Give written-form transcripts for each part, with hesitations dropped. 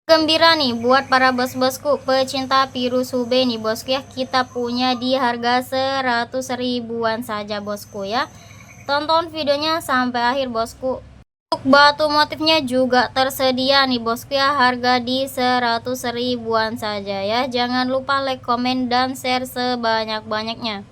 Gembira nih buat para bos-bosku pecinta virus UB nih bosku ya. Kita punya di harga 100 ribuan saja bosku ya. Tonton videonya sampai akhir bosku. Untuk batu motifnya juga tersedia nih bosku ya. Harga di 100 ribuan saja ya. Jangan lupa like, komen, dan share sebanyak-banyaknya.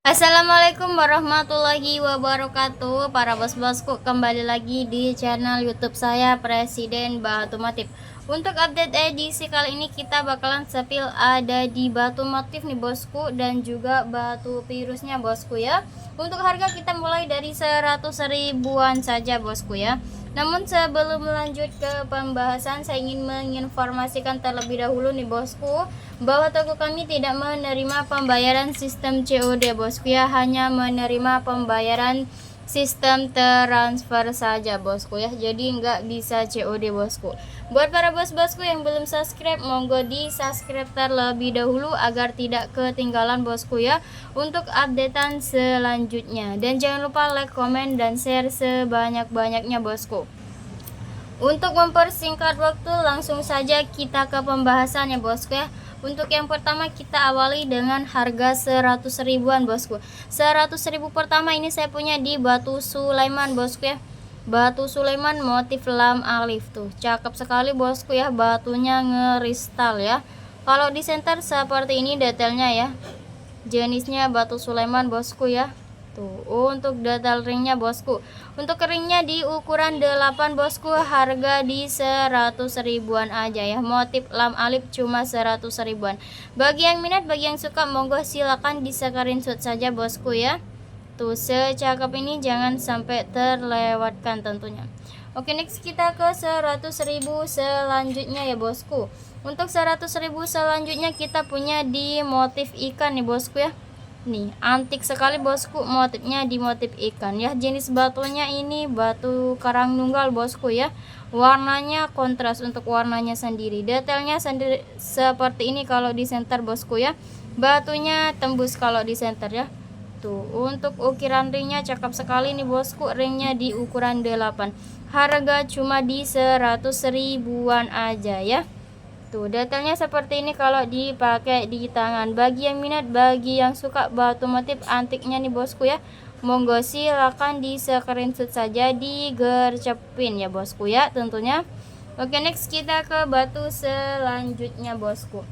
Assalamualaikum warahmatullahi wabarakatuh. Para bos-bosku, kembali lagi di channel YouTube saya, Presiden Batu Motif. Untuk update edisi kali ini kita bakalan sepil ada di batu motif nih bosku, dan juga batu virusnya bosku ya. Untuk harga kita mulai dari 100 ribuan saja bosku ya. Namun sebelum lanjut ke pembahasan, saya ingin menginformasikan terlebih dahulu nih bosku, bahwa toko kami tidak menerima pembayaran sistem COD bosku ya, hanya menerima pembayaran sistem transfer saja bosku ya, jadi nggak bisa COD bosku. Buat para bos-bosku yang belum subscribe, monggo di subscribe terlebih dahulu agar tidak ketinggalan bosku ya untuk updatean selanjutnya. Dan jangan lupa like, komen, dan share sebanyak-banyaknya bosku. Untuk mempersingkat waktu, langsung saja kita ke pembahasannya bosku ya. Untuk yang pertama kita awali dengan harga 100 ribuan bosku. 100 ribu pertama ini saya punya di batu Sulaiman bosku ya. Batu Sulaiman motif lam alif tuh. Cakep sekali bosku ya, batunya ngeristal ya. Kalau di center seperti ini detailnya ya. Jenisnya batu Sulaiman bosku ya. Tuh, untuk detail ringnya bosku. Untuk ringnya di ukuran 8 bosku, harga di 100 ribuan aja ya. Motif lam alif cuma 100 ribuan. Bagi yang minat, bagi yang suka, monggo silakan di screenshot saja bosku ya. Tuh, secakep ini jangan sampai terlewatkan tentunya. Oke, next kita ke 100 ribu selanjutnya ya bosku. Untuk 100 ribu selanjutnya kita punya di motif ikan nih bosku ya. Nih, antik sekali bosku, motifnya di motif ikan ya. Jenis batunya ini batu karang nunggal bosku ya. Warnanya kontras untuk warnanya sendiri. Detailnya sendiri seperti ini kalau di center bosku ya. Batunya tembus kalau di center ya. Tuh, untuk ukiran ringnya cakep sekali nih bosku. Ringnya di ukuran 8. Harga cuma di 100 ribuan aja ya. Tuh, detailnya seperti ini kalau dipakai di tangan. Bagi yang minat, bagi yang suka batu motif antiknya nih bosku ya, monggo silakan di screenshot saja, digercepin ya bosku ya tentunya. Oke, next kita ke batu selanjutnya bosku.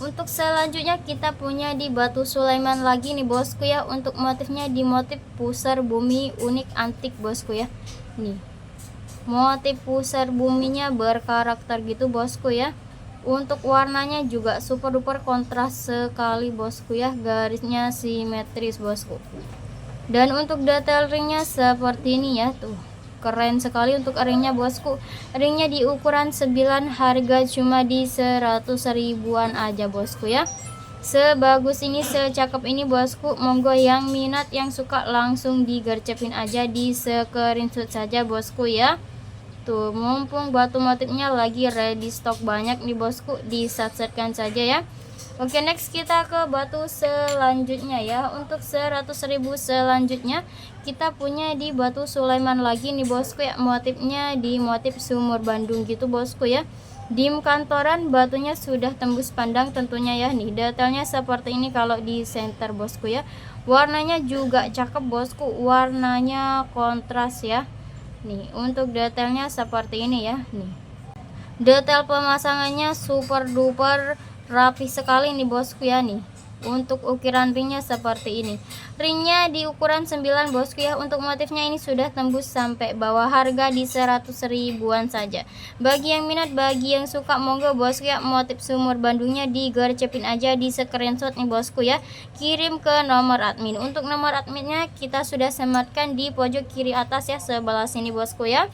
Untuk selanjutnya kita punya di batu Sulaiman lagi nih bosku ya. Untuk motifnya di motif pusar bumi unik antik bosku ya. Nih, motif pusar buminya berkarakter gitu bosku ya. Untuk warnanya juga super duper kontras sekali bosku ya. Garisnya simetris bosku. Dan untuk detail ringnya seperti ini ya. Tuh, keren sekali untuk ringnya bosku. Ringnya di ukuran 9, harga cuma di 100 ribuan aja bosku ya. Sebagus ini, secakep ini bosku, monggo yang minat, yang suka langsung digercepin aja, di screenshot saja bosku ya. Tuh, mumpung batu motifnya lagi ready stock banyak nih bosku, disatsetkan saja ya. Oke, next kita ke batu selanjutnya ya. Untuk 100 ribu selanjutnya kita punya di batu Sulaiman lagi nih bosku ya. Motifnya di motif sumur Bandung gitu bosku ya. Dim kantoran, batunya sudah tembus pandang tentunya ya. Nih, detailnya seperti ini kalau di center bosku ya. Warnanya juga cakep bosku, warnanya kontras ya. Nih, untuk detailnya seperti ini ya. Nih, detail pemasangannya super duper rapi sekali nih bosku ya. Nih, untuk ukiran ringnya seperti ini. Ringnya di ukuran 9 bosku ya. Untuk motifnya ini sudah tembus sampai bawah, harga di 100 ribuan saja. Bagi yang minat, bagi yang suka, monggo bosku ya, motif sumur Bandungnya digercepin aja, di screenshot nih bosku ya. Kirim ke nomor admin. Untuk nomor adminnya kita sudah sematkan di pojok kiri atas ya, sebelah sini bosku ya.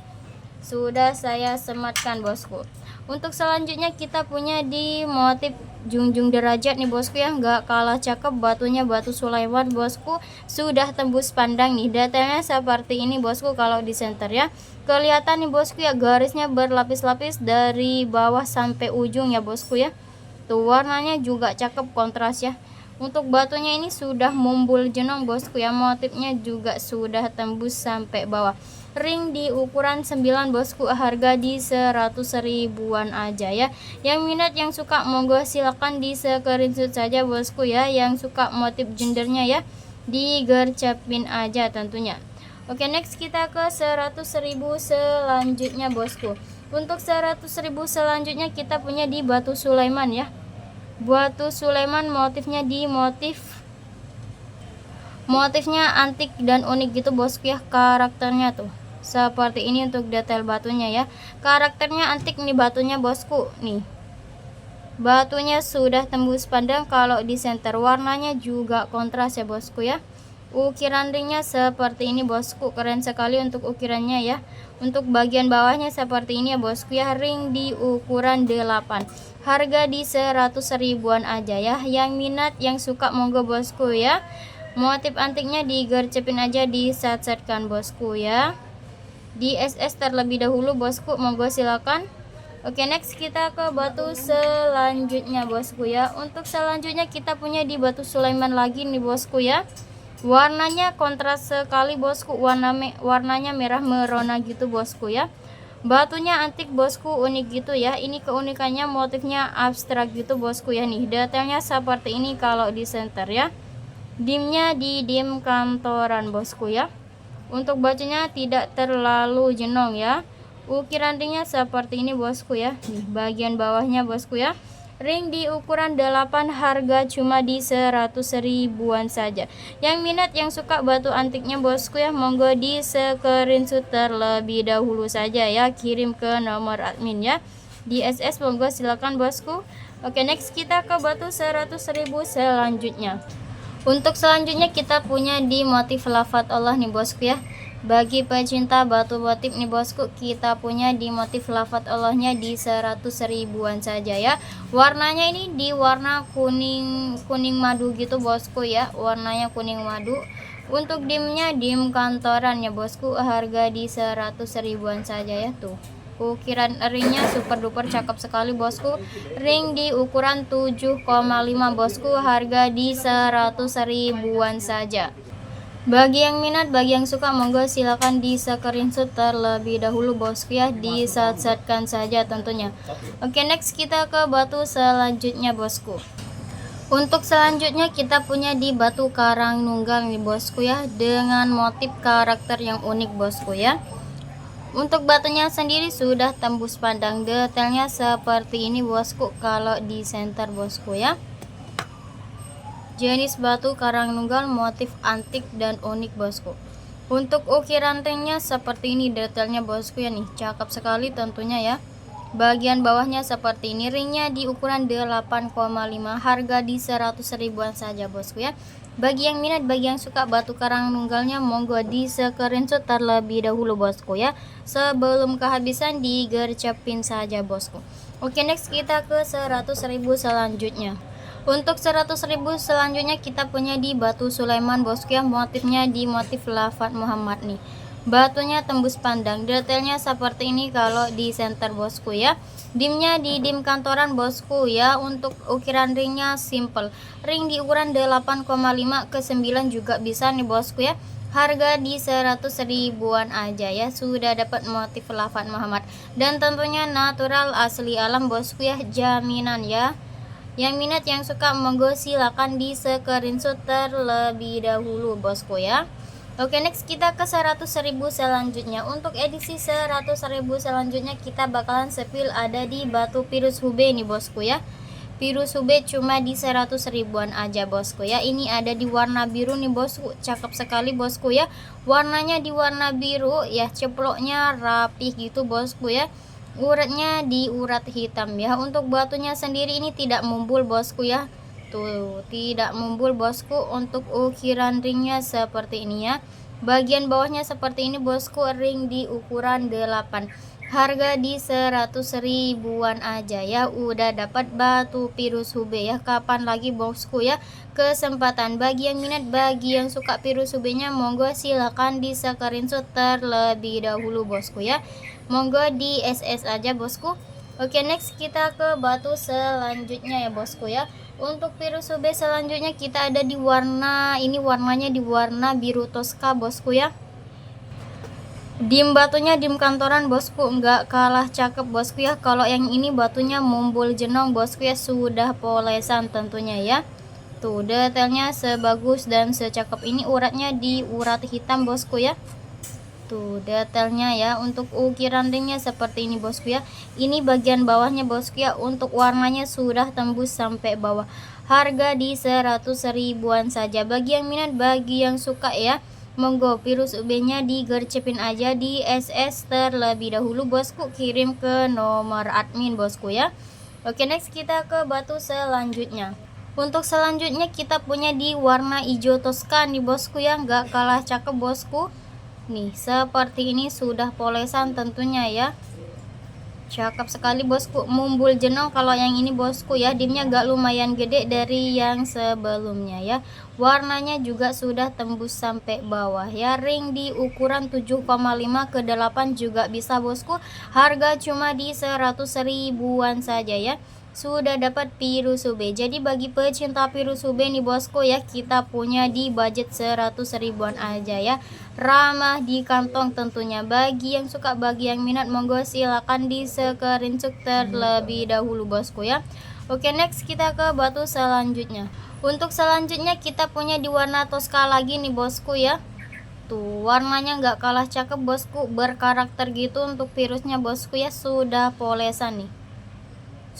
Sudah saya sematkan bosku. Untuk selanjutnya kita punya di motif junjung derajat nih bosku ya. Nggak kalah cakep, batunya batu Sulaiman bosku, sudah tembus pandang nih. Detailnya seperti ini bosku kalau di center ya. Kelihatan nih bosku ya, garisnya berlapis-lapis dari bawah sampai ujung ya bosku ya. tuh warnanya juga cakep kontras ya. Untuk batunya ini sudah mumbul jenong bosku ya, motifnya juga sudah tembus sampai bawah. Ring di ukuran 9 bosku, harga di 100 ribuan aja ya. Yang minat yang suka monggo silakan di screenshot saja bosku ya. Yang suka motif gendernya ya digercepin aja tentunya. Oke, next kita ke 100 ribu selanjutnya bosku. Untuk 100 ribu selanjutnya kita punya di batu Sulaiman ya. Batu Sulaiman motifnya di motifnya antik dan unik gitu bosku ya. Karakternya tuh seperti ini untuk detail batunya ya. Karakternya antik nih batunya bosku nih. Batunya sudah tembus pandang, kalau di center warnanya juga kontras ya bosku ya. Ukiran ringnya seperti ini bosku, keren sekali untuk ukirannya ya. Untuk bagian bawahnya seperti ini ya bosku ya, ring di ukuran 8. Harga di 100 ribuan aja ya. Yang minat yang suka monggo bosku ya. Motif antiknya digercepin aja, disat-satkan bosku ya. Di SS terlebih dahulu bosku, monggo silakan. Oke, next kita ke batu selanjutnya bosku ya. Untuk selanjutnya kita punya di batu Sulaiman lagi nih bosku ya. Warnanya kontras sekali bosku, warnanya merah merona gitu bosku ya. Batunya antik bosku, unik gitu ya. Ini keunikannya motifnya abstrak gitu bosku ya nih. Detailnya seperti ini kalau di center ya. Dimnya di dim kantoran bosku ya. Untuk batunya tidak terlalu jenong ya. Ukiran ringnya seperti ini bosku ya. Nih bagian bawahnya bosku ya. Ring di ukuran 8, harga cuma di 100 ribuan saja. Yang minat yang suka batu antiknya bosku ya, monggo di screenshot terlebih dahulu saja ya, kirim ke nomor admin ya. Di SS monggo silakan bosku. Oke, next kita ke batu 100 ribu selanjutnya. Untuk selanjutnya kita punya di motif lafaz Allah nih bosku ya. Bagi pecinta batu motif nih bosku, kita punya di motif lafaz Allahnya di 100 ribuan saja ya. Warnanya ini di warna kuning madu gitu bosku ya. Warnanya kuning madu. Untuk dimnya dim kantoran ya bosku, harga di 100 ribuan saja ya tuh. Ukiran ringnya super duper cakep sekali bosku. Ring di ukuran 7,5 bosku, harga di 100 ribuan saja. Bagi yang minat, bagi yang suka monggo silakan di screenshot terlebih dahulu bosku ya, disat-satkan saja tentunya. Oke, next kita ke batu selanjutnya bosku. Untuk selanjutnya kita punya di batu karang nunggal nih bosku ya, dengan motif karakter yang unik bosku ya. Untuk batunya sendiri sudah tembus pandang, detailnya seperti ini bosku kalau di center bosku ya. Jenis batu karang nunggal motif antik dan unik bosku. Untuk ukiran ringnya seperti ini detailnya bosku ya nih, cakep sekali tentunya ya. Bagian bawahnya seperti ini, ringnya di ukuran 8,5, harga di 100 ribuan saja bosku ya. Bagi yang minat, bagi yang suka batu karang nunggalnya, monggo di screenshot terlebih dahulu bosku ya. Sebelum kehabisan digercepin saja bosku. Oke, next kita ke 100 ribu selanjutnya. Untuk 100 ribu selanjutnya kita punya di batu Sulaiman bosku ya, motifnya di motif lafaz Muhammad nih. Batunya tembus pandang, detailnya seperti ini kalau di center bosku ya. Dimnya di dim kantoran bosku ya. Untuk ukiran ringnya simple, ring di ukuran 8,5 ke 9 juga bisa nih bosku ya. Harga di 100 ribuan aja ya, sudah dapat motif lafaz Muhammad dan tentunya natural asli alam bosku ya, jaminan ya. Yang minat yang suka monggo silakan di screenshot terlebih dahulu bosku ya. Oke, next kita ke 100 ribu selanjutnya. Untuk edisi 100 ribu selanjutnya kita bakalan sepil ada di batu Pirus Hube nih bosku ya. Pirus Hube cuma di 100 ribuan aja bosku ya. Ini ada di warna biru nih bosku, cakep sekali bosku ya. Warnanya di warna biru ya, ceploknya rapih gitu bosku ya. Uratnya di urat hitam ya. Untuk batunya sendiri ini tidak mumbul bosku ya. Tuh, tidak mumbul bosku. Untuk ukiran ringnya seperti ini ya. Bagian bawahnya seperti ini bosku, ring di ukuran 8. Harga di 100 ribuan aja ya. Udah dapat batu Pirus Hube ya. Kapan lagi bosku ya kesempatan. Bagi yang minat, bagi yang suka Pirus Hube-nya, monggo silakan di screenshot terlebih dahulu bosku ya. Monggo di SS aja bosku. Oke, next kita ke batu selanjutnya ya bosku ya. Untuk Pirusube selanjutnya kita ada di warna ini, warnanya di warna biru Tosca bosku ya. Dim batunya dim kantoran bosku, nggak kalah cakep bosku ya. Kalau yang ini batunya mumbul jenong bosku ya, sudah polesan tentunya ya. Tuh detailnya sebagus dan secakep ini, uratnya di urat hitam bosku ya. Tuh detailnya ya. Untuk ukiran ringnya seperti ini bosku ya. Ini bagian bawahnya bosku ya. Untuk warnanya sudah tembus sampai bawah. Harga di 100 ribuan saja. Bagi yang minat, bagi yang suka ya, monggo Pirusube-nya digercepin aja di SS terlebih dahulu bosku, kirim ke nomor admin bosku ya. Oke, next kita ke batu selanjutnya. Untuk selanjutnya kita punya di warna hijau Tosca nih bosku ya, nggak kalah cakep bosku. Nih seperti ini, sudah polesan tentunya ya. Cakep sekali bosku, mumbul jenong kalau yang ini bosku ya. Dimnya agak lumayan gede dari yang sebelumnya ya. Warnanya juga sudah tembus sampai bawah ya. Ring di ukuran 7,5 ke 8 juga bisa bosku. Harga cuma di 100 ribuan saja ya. Sudah dapat Pirusube. Jadi bagi pecinta Pirusube nih bosku ya, kita punya di budget 100 ribuan aja ya. Ramah di kantong tentunya. Bagi yang suka, bagi yang minat, monggo silakan di screenshot terlebih dahulu bosku ya. Oke, next kita ke batu selanjutnya. Untuk selanjutnya kita punya di warna Tosca lagi nih bosku ya. Tuh warnanya nggak kalah cakep bosku, berkarakter gitu. Untuk virusnya bosku ya, sudah polesan nih.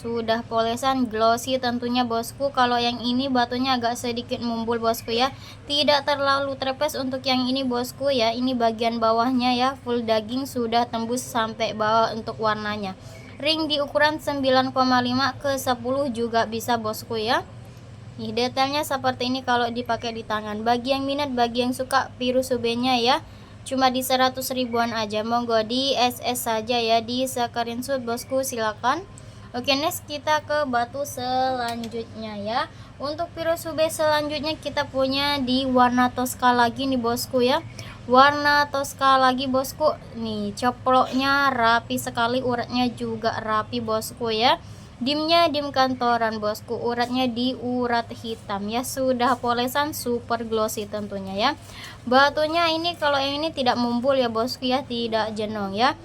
Sudah polesan glossy tentunya bosku. Kalau yang ini batunya agak sedikit mumbul bosku ya, tidak terlalu trepes. Untuk yang ini bosku ya, ini bagian bawahnya ya, full daging, sudah tembus sampai bawah. Untuk warnanya ring di ukuran 9,5 ke 10 juga bisa bosku ya. Nih detailnya seperti ini kalau dipakai di tangan. Bagi yang minat, bagi yang suka Pirusube nya ya, cuma di 100 ribuan aja. Monggo di SS saja ya, di screenshot bosku, silakan. Oke, next kita ke batu selanjutnya ya. Untuk Pirusube selanjutnya kita punya di warna Tosca lagi nih bosku ya. Warna Tosca lagi bosku. Nih coploknya rapi sekali, uratnya juga rapi bosku ya. Dimnya dim kantoran bosku, uratnya di urat hitam ya. Sudah polesan, super glossy tentunya ya. Batunya ini kalau yang ini tidak mumbul ya bosku ya, tidak jenong ya.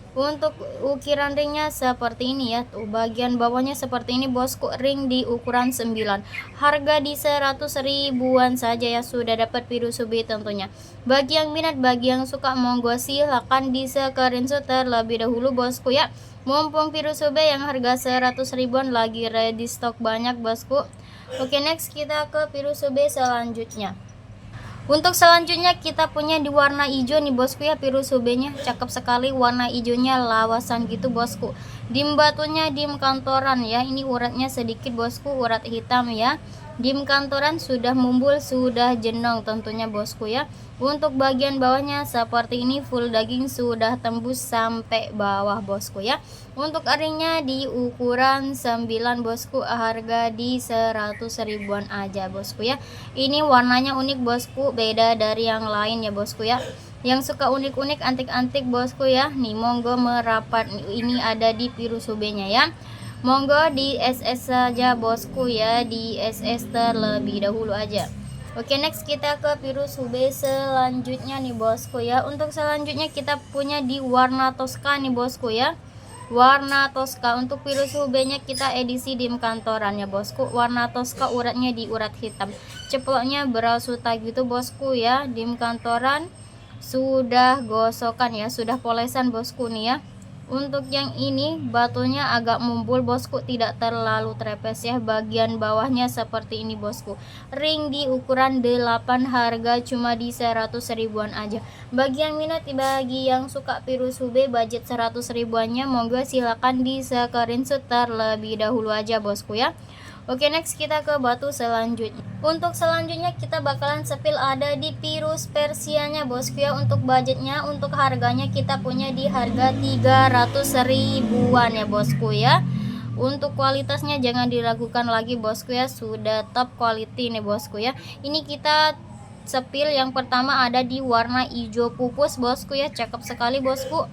Untuk ukiran ringnya seperti ini ya. Tuh bagian bawahnya seperti ini bosku, ring di ukuran 9. Harga di 100 ribuan saja ya, sudah dapat Pirusube tentunya. Bagi yang minat, bagi yang suka, monggo silakan di screenshot terlebih dahulu bosku ya. Mumpung Pirusube yang harga 100 ribuan lagi ready stock banyak bosku. Oke, next kita ke Pirusube selanjutnya. Untuk selanjutnya kita punya di warna hijau nih bosku ya. Pirusube-nya cakep sekali, warna hijaunya lawasan gitu bosku. Dim batunya dim kantoran ya. Ini uratnya sedikit bosku, urat hitam ya. Dim kantoran, sudah mumbul, sudah jenong tentunya bosku ya. Untuk bagian bawahnya seperti ini, full daging, sudah tembus sampai bawah bosku ya. Untuk ringnya di ukuran 9 bosku, harga di 100 ribuan aja bosku ya. Ini warnanya unik bosku, beda dari yang lain ya bosku ya. Yang suka unik-unik, antik-antik bosku ya, nih monggo merapat. Ini ada di Pirusube-nya ya. Monggo di SS saja bosku ya, di SS terlebih dahulu aja. Oke, next kita ke Pirusube selanjutnya nih bosku ya. Untuk selanjutnya kita punya di warna Tosca nih bosku ya. Warna Tosca. Untuk Pirusube-nya kita edisi dim kantoran ya bosku. Warna Tosca, uratnya di urat hitam. Ceploknya berasuta gitu bosku ya. Dim kantoran, sudah gosokan ya, sudah polesan bosku nih ya. Untuk yang ini batunya agak mumbul bosku, tidak terlalu trepes ya. Bagian bawahnya seperti ini bosku. Ring di ukuran 8, harga cuma di 100 ribuan aja. Bagi yang minat, bagi yang suka Pirusube budget 100 ribuannya, monggo silakan di screenshot terlebih dahulu aja bosku ya. Oke, next kita ke batu selanjutnya. Untuk selanjutnya kita bakalan sepil ada di Pirus Persianya bosku ya. Untuk budgetnya, untuk harganya kita punya di harga 300 ribuan ya bosku ya. Untuk kualitasnya jangan diragukan lagi bosku ya, sudah top quality nih bosku ya. Ini kita sepil yang pertama ada di warna hijau pupus bosku ya, cakep sekali bosku.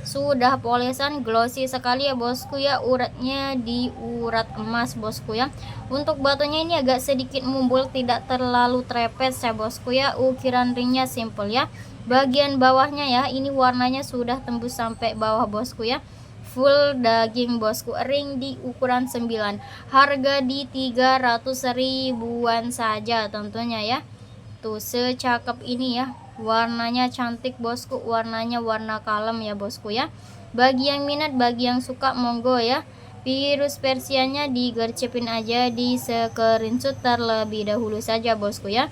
sudah polesan, glossy sekali ya bosku ya, uratnya di urat emas bosku ya. Untuk batunya ini agak sedikit mumbul, tidak terlalu trepes ya bosku ya. Ukiran ringnya simple ya. Bagian bawahnya ya, ini warnanya sudah tembus sampai bawah bosku ya, full daging bosku. Ring di ukuran 9, harga di 300 ribuan saja tentunya ya. Tuh secakep ini ya, warnanya cantik bosku, warnanya warna kalem ya bosku ya. Bagi yang minat, bagi yang suka, monggo ya. Virus Persianya digercepin aja, di screenshot terlebih dahulu saja bosku ya.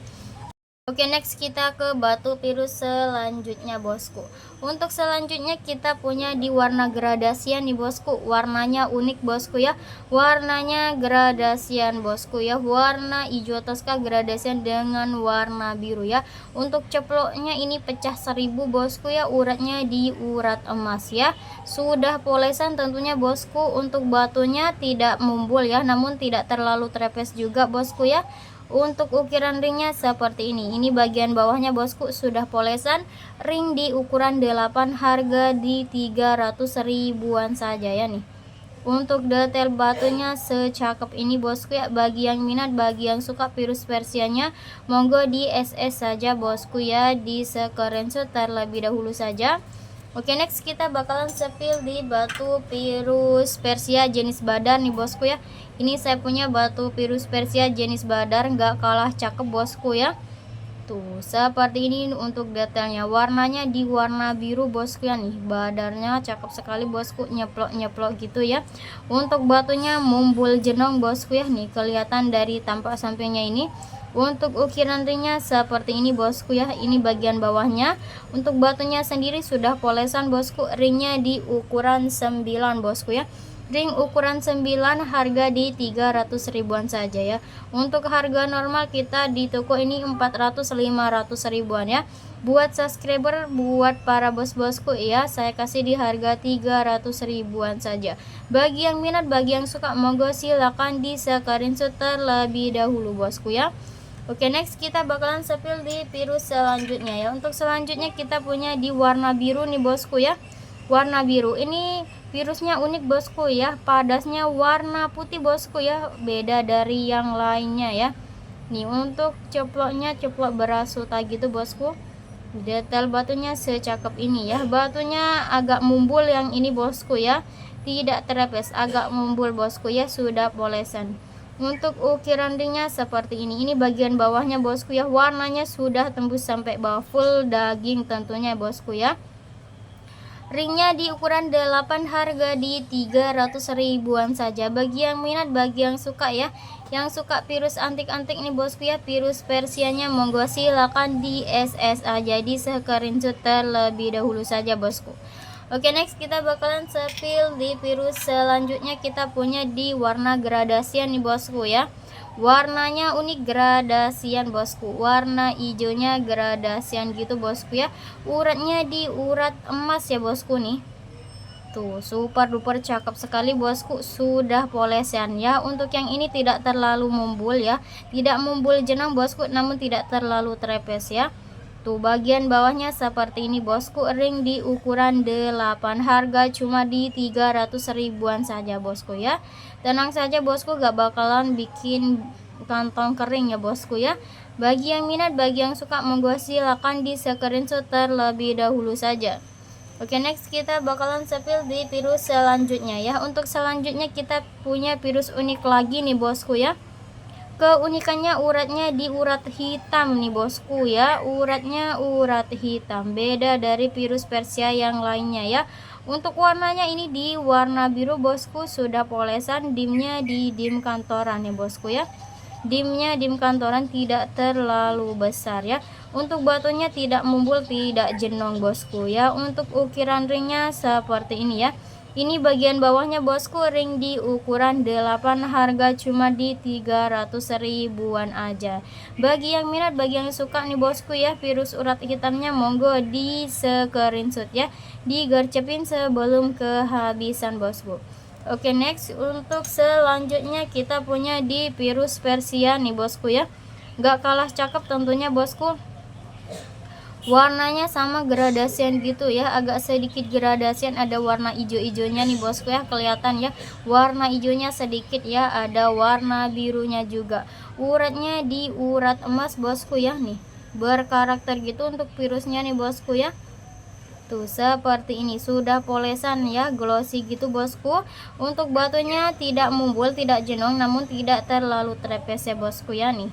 Oke, next kita ke batu virus selanjutnya bosku. Untuk selanjutnya kita punya di warna gradasian nih bosku. Warnanya unik bosku ya. Warnanya gradasian bosku ya. Warna hijau toska gradasian dengan warna biru ya. Untuk ceploknya ini pecah 1000 bosku ya. Uratnya di urat emas ya. Sudah polesan tentunya bosku. Untuk batunya tidak mumbul ya, namun tidak terlalu trepes juga bosku ya. Untuk ukiran ringnya seperti ini. Ini bagian bawahnya bosku sudah polesan, ring di ukuran 8, harga di 300 ribuan saja ya nih. Untuk detail batunya secakep ini bosku ya. Bagi yang minat, bagi yang suka virus Persianya, monggo di SS saja bosku ya, di screenshot terlebih dahulu saja. Oke, next kita bakalan sepil di batu virus Persia jenis badar nih bosku ya. Ini saya punya batu virus Persia jenis badar, nggak kalah cakep bosku ya. Tuh seperti ini untuk detailnya. Warnanya di warna biru bosku ya nih. Badarnya cakep sekali bosku, nyeplok-nyeplok gitu ya. Untuk batunya mumbul jenong bosku ya nih, kelihatan dari tampak sampingnya ini. Untuk ukiran ringnya seperti ini bosku ya. Ini bagian bawahnya. Untuk batunya sendiri sudah polesan bosku. Ringnya di ukuran 9 bosku ya. Ring ukuran 9, harga di 300 ribuan saja ya. Untuk harga normal kita di toko ini 400-500 ribuan ya. Buat subscriber, buat para bos-bosku ya, saya kasih di harga 300 ribuan saja. Bagi yang minat, bagi yang suka, monggo silakan di screenshot terlebih dahulu bosku ya. Oke, next kita bakalan sepil di virus selanjutnya ya. Untuk selanjutnya kita punya di warna biru nih bosku ya. Warna biru ini virusnya unik bosku ya. Padasnya warna putih bosku ya, beda dari yang lainnya ya. Nih untuk ceploknya ceplok berasuta gitu bosku. Detail batunya secakep ini ya. Batunya agak mumbul yang ini bosku ya. Tidak terepes, agak mumbul bosku ya, sudah polesan. Untuk ukiran ringnya seperti ini. Ini bagian bawahnya bosku ya. Warnanya sudah tembus sampai bawah, full daging tentunya bosku ya. Ringnya di ukuran 8, harga di 300 ribuan saja. Bagi yang minat, bagi yang suka ya, yang suka virus antik-antik nih bosku ya, virus Persianya, monggo silakan di SS aja, di screenshot terlebih dahulu saja bosku. Oke, next kita bakalan sepil di virus selanjutnya. Kita punya di warna gradasian nih bosku ya. Warnanya unik, gradasian bosku. Warna hijaunya gradasian gitu bosku ya. Uratnya di urat emas ya bosku nih. Tuh super duper cakep sekali bosku, sudah polesan ya. Untuk yang ini tidak terlalu mumbul ya, tidak mumbul jenang bosku, namun tidak terlalu trepes ya. Tuh bagian bawahnya seperti ini bosku. Ring di ukuran 8, harga cuma di 300 ribuan saja bosku ya. Tenang saja bosku, gak bakalan bikin kantong kering ya bosku ya. Bagi yang minat, bagi yang suka, monggo silakan di screenshot terlebih dahulu saja. Oke, next kita bakalan sepil di virus selanjutnya ya. Untuk selanjutnya kita punya virus unik lagi nih bosku ya. Keunikannya uratnya di urat hitam nih bosku ya. Uratnya urat hitam, beda dari virus Persia yang lainnya ya. Untuk warnanya ini di warna biru bosku, sudah polesan. Dimnya di dim kantoran nih bosku ya. Dimnya dim kantoran, tidak terlalu besar ya. Untuk batunya tidak mumbul, tidak jenong bosku ya. Untuk ukiran ringnya seperti ini ya. Ini bagian bawahnya bosku, ring di ukuran 8, harga cuma di 300 ribuan aja. Bagi yang minat, bagi yang suka nih bosku ya, virus urat hitamnya, monggo di screenshot ya, digercepin sebelum kehabisan bosku. Oke, next untuk selanjutnya kita punya di virus Persia nih bosku ya. Gak kalah cakep tentunya bosku. warnanya sama gradasian gitu ya, agak sedikit gradasian, ada warna hijau-hijaunya nih bosku ya, kelihatan ya warna hijaunya sedikit ya, ada warna birunya juga. Uratnya di urat emas bosku ya, nih berkarakter gitu untuk virusnya nih bosku ya. Tuh seperti ini, sudah polesan ya, glossy gitu bosku. Untuk batunya tidak mumbul, tidak jenong, namun tidak terlalu trepes ya bosku ya, nih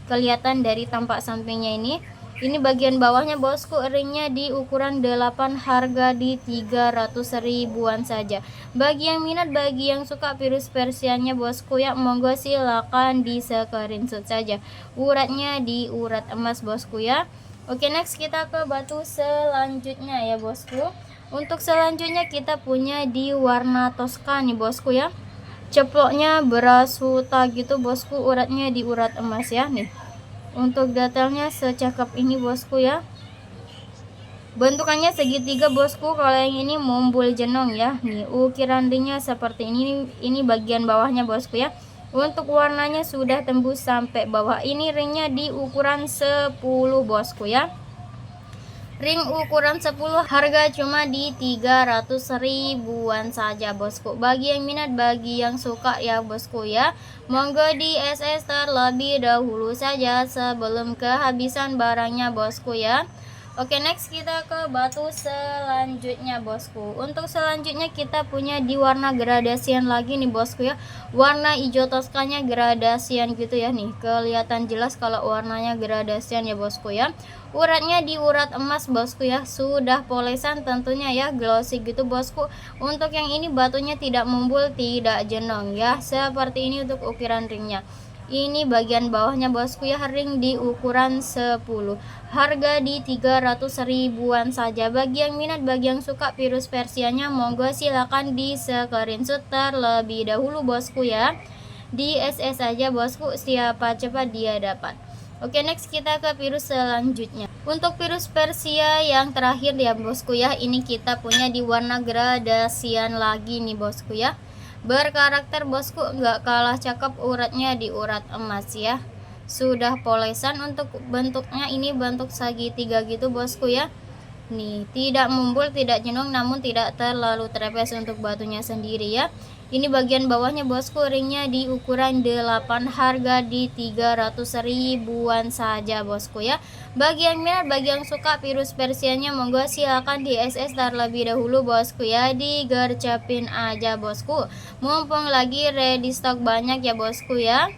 kelihatan dari tampak sampingnya ini. Ini bagian bawahnya bosku, ringnya di ukuran 8, harga di 300 ribuan saja. Bagi yang minat, bagi yang suka virus Persianya bosku ya, monggo silakan di screenshot saja. Uratnya di urat emas bosku ya. Oke, next kita ke batu selanjutnya ya bosku. Untuk selanjutnya kita punya di warna Tosca nih bosku ya. Ceploknya beras huta gitu bosku, uratnya di urat emas ya, nih untuk detailnya secakap ini bosku ya. Bentukannya segitiga bosku, kalau yang ini mumbul jenong ya, nih ukiran ringnya seperti ini bagian bawahnya bosku ya. Untuk warnanya sudah tembus sampai bawah, ini ringnya di ukuran 10 bosku ya. Ring ukuran 10, harga cuma di 300 ribuan saja bosku. Bagi yang minat, bagi yang suka ya bosku ya, monggo di SS terlebih dahulu saja sebelum kehabisan barangnya bosku ya. Oke, next kita ke batu selanjutnya bosku. Untuk selanjutnya kita punya di warna gradasian lagi nih bosku ya. Warna hijau toskanya gradasian gitu ya, nih kelihatan jelas kalau warnanya gradasian ya bosku ya. Uratnya di urat emas bosku ya, sudah polesan tentunya ya, glossy gitu bosku. Untuk yang ini batunya tidak mumbul, tidak jenong ya, seperti ini untuk ukiran ringnya. Ini bagian bawahnya bosku ya, ring di ukuran 10, harga di 300 ribuan saja. Bagi yang minat, bagi yang suka virus Persianya, monggo silakan di screenshot terlebih dahulu bosku ya. Di SS saja bosku, siapa cepat dia dapat. Oke, next kita ke virus selanjutnya. Untuk virus Persia yang terakhir ya bosku ya, ini kita punya di warna gradasian lagi nih bosku ya. Berkarakter bosku, nggak kalah cakep, uratnya di urat emas ya. Sudah polesan, untuk bentuknya ini bentuk segitiga gitu bosku ya. Nih, tidak mumbul, tidak jenong, namun tidak terlalu trepes untuk batunya sendiri ya. Ini bagian bawahnya bosku, ringnya di ukuran 8, harga di 300 ribuan saja bosku ya. Bagi yang minat, bagi yang suka virus Persianya, monggo silakan di SS terlebih dahulu bosku ya, digercepin aja bosku. Mumpung lagi ready stock banyak ya bosku ya.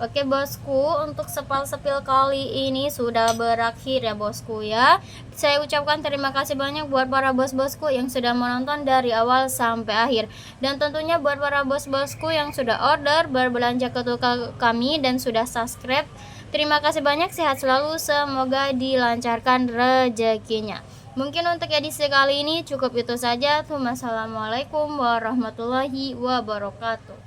Oke bosku, untuk sepil kali ini sudah berakhir ya bosku ya. Saya ucapkan terima kasih banyak buat para bos-bosku yang sudah menonton dari awal sampai akhir. Dan tentunya buat para bos-bosku yang sudah order, berbelanja ke toko kami, dan sudah subscribe. Terima kasih banyak, sehat selalu, semoga dilancarkan rezekinya. Mungkin untuk edisi kali ini cukup itu saja. Wassalamualaikum warahmatullahi wabarakatuh.